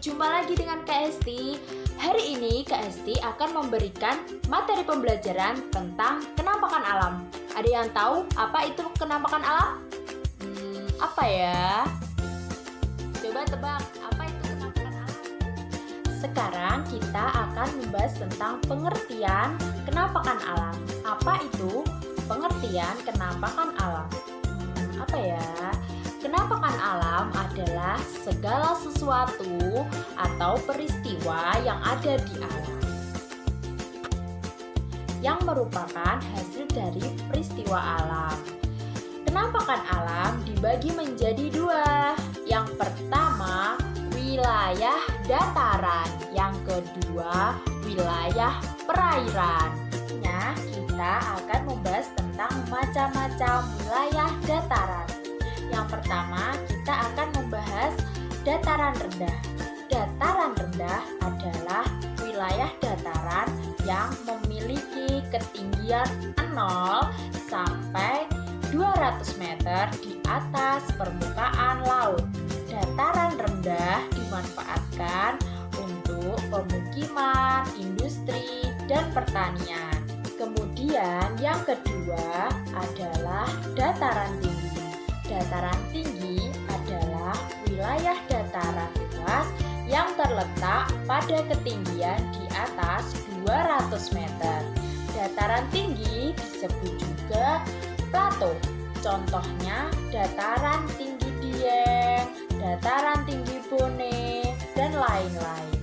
jumpa lagi dengan Kak Esti. Hari ini Kak Esti akan memberikan materi pembelajaran tentang kenampakan alam. Ada yang tahu apa itu kenampakan alam? Apa ya? Coba tebak, apa itu kenampakan alam? Sekarang kita akan membahas tentang pengertian kenampakan alam. Apa itu pengertian kenampakan alam? Apa ya? Kenampakan alam adalah segala sesuatu atau peristiwa yang ada di alam yang merupakan hasil dari peristiwa alam. Kenampakan alam dibagi menjadi dua. Yang pertama, wilayah dataran. Yang kedua, wilayah perairan. Nah, kita akan membahas tentang macam-macam wilayah dataran. Yang pertama, kita akan membahas dataran rendah. Dataran rendah adalah wilayah dataran yang memiliki ketinggian 0 sampai 200 meter di atas permukaan laut. Dataran rendah dimanfaatkan untuk pemukiman, industri, dan pertanian. Kemudian yang kedua adalah dataran tinggi. Dataran tinggi adalah wilayah dataran luas yang terletak pada ketinggian di atas 200 meter. Dataran tinggi disebut juga plato. Contohnya dataran tinggi Dieng, dataran tinggi Bone, dan lain-lain.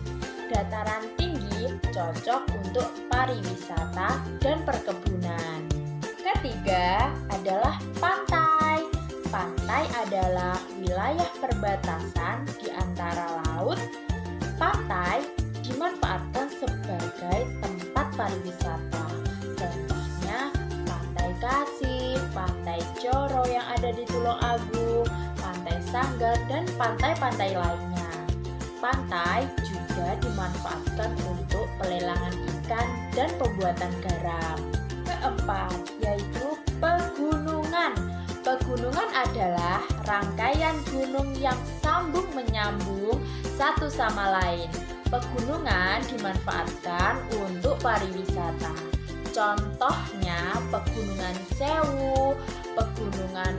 Dataran tinggi cocok untuk pariwisata dan perkebunan. Ketiga adalah pantai. Pantai adalah wilayah perbatasan di antara laut. Pantai dimanfaatkan sebagai tempat pariwisata. Contohnya Pantai Kasih, Pantai Coro yang ada di Tulung Agung, Pantai Sanggar, dan pantai-pantai lainnya. Pantai juga dimanfaatkan untuk pelelangan ikan dan pembuatan garam. Keempat, yaitu pegunungan. Pegunungan adalah rangkaian gunung yang sambung menyambung satu sama lain. Pegunungan dimanfaatkan untuk pariwisata. Contohnya Pegunungan Sewu, Pegunungan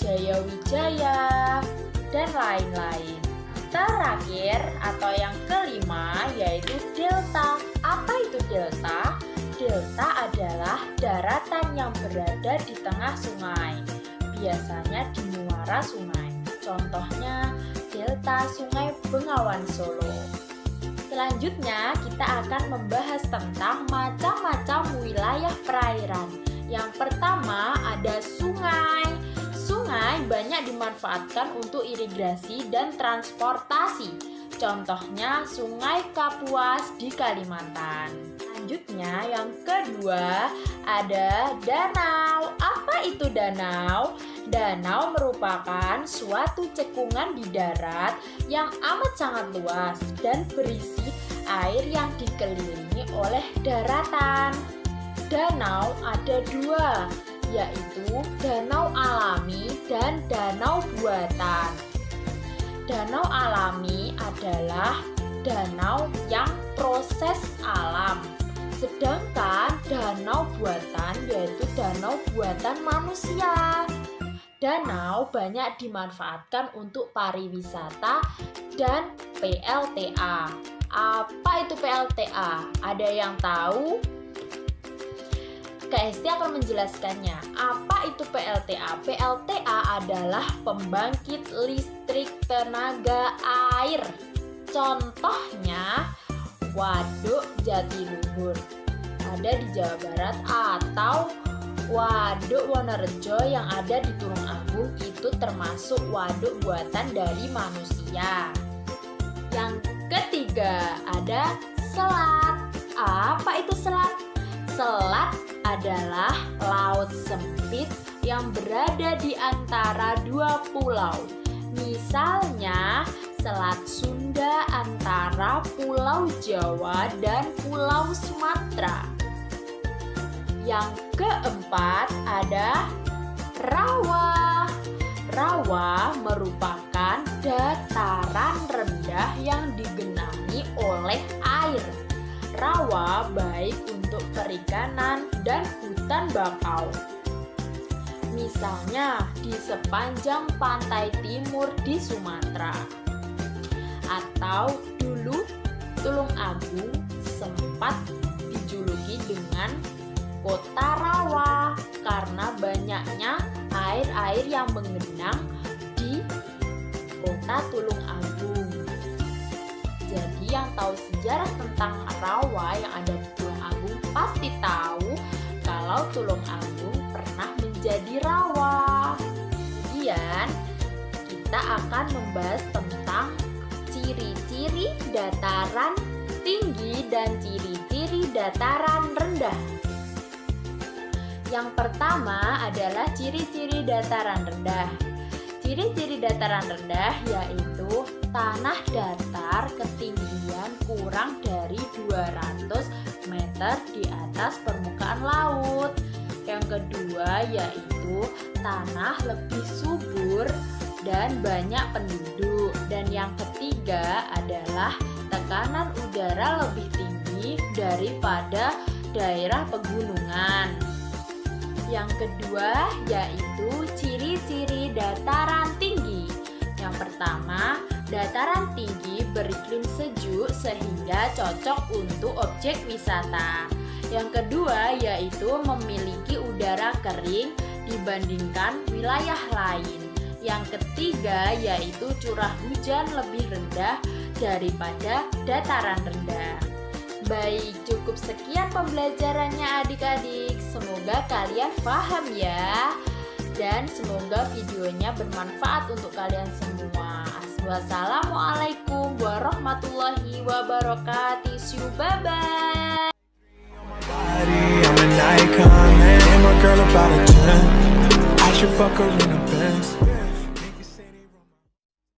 Jayawijaya, dan lain-lain. Terakhir atau yang kelima yaitu delta. Apa itu delta? Delta adalah daratan yang berada di tengah sungai. Biasanya di muara sungai. Contohnya delta Sungai Bengawan Solo. Selanjutnya kita akan membahas tentang macam-macam wilayah perairan. Yang pertama ada sungai. Sungai banyak dimanfaatkan untuk irigasi dan transportasi. Contohnya Sungai Kapuas di Kalimantan. Selanjutnya yang kedua ada danau. Apa itu danau? Danau merupakan suatu cekungan di darat yang amat sangat luas dan berisi air yang dikelilingi oleh daratan. Danau ada dua, yaitu danau alami dan danau buatan. Danau alami adalah danau yang proses alam. Sedangkan danau buatan yaitu danau buatan manusia. Danau banyak dimanfaatkan untuk pariwisata dan PLTA. Apa itu PLTA? Ada yang tahu? Kak Esti akan menjelaskannya. Apa itu PLTA? PLTA adalah pembangkit listrik tenaga air. Contohnya Waduk Jatiluhur ada di Jawa Barat, atau Waduk Wonorejo yang ada di Tulung Agung itu termasuk waduk buatan dari manusia. Yang ketiga ada selat. Apa itu selat? Selat adalah laut sempit yang berada di antara dua pulau. Misalnya Selat Sunda antara Pulau Jawa dan Pulau Sumatera. Yang keempat ada rawa. Rawa merupakan dataran rendah yang digenangi oleh air. Rawa baik untuk perikanan dan hutan bakau. Misalnya di sepanjang pantai timur di Sumatera. Atau dulu Tulung Agung sempat dijuluki dengan kota rawa karena banyaknya air-air yang menggenang di kota Tulung Agung. Jadi yang tahu sejarah tentang rawa yang ada di Tulung Agung pasti tahu kalau Tulung Agung pernah menjadi rawa. Kemudian kita akan membahas tentang ciri-ciri dataran tinggi dan ciri-ciri dataran rendah. Yang pertama adalah ciri-ciri dataran rendah. Ciri-ciri dataran rendah yaitu tanah datar ketinggian kurang dari 200 meter di atas permukaan laut. Yang kedua yaitu tanah lebih subur dan banyak penduduk. Dan yang ketiga adalah tekanan udara lebih tinggi daripada daerah pegunungan. Yang kedua yaitu ciri-ciri dataran tinggi. Yang pertama, dataran tinggi beriklim sejuk sehingga cocok untuk objek wisata. Yang kedua yaitu memiliki udara kering dibandingkan wilayah lain. Yang ketiga yaitu curah hujan lebih rendah daripada dataran rendah. Baik, cukup sekian pembelajarannya adik-adik. Semoga kalian paham ya. Dan semoga videonya bermanfaat untuk kalian semua. Wassalamualaikum warahmatullahi wabarakatuh. Bye-bye. I'm an icon, man. And my girl about a 10. I should fuck her in the Benz.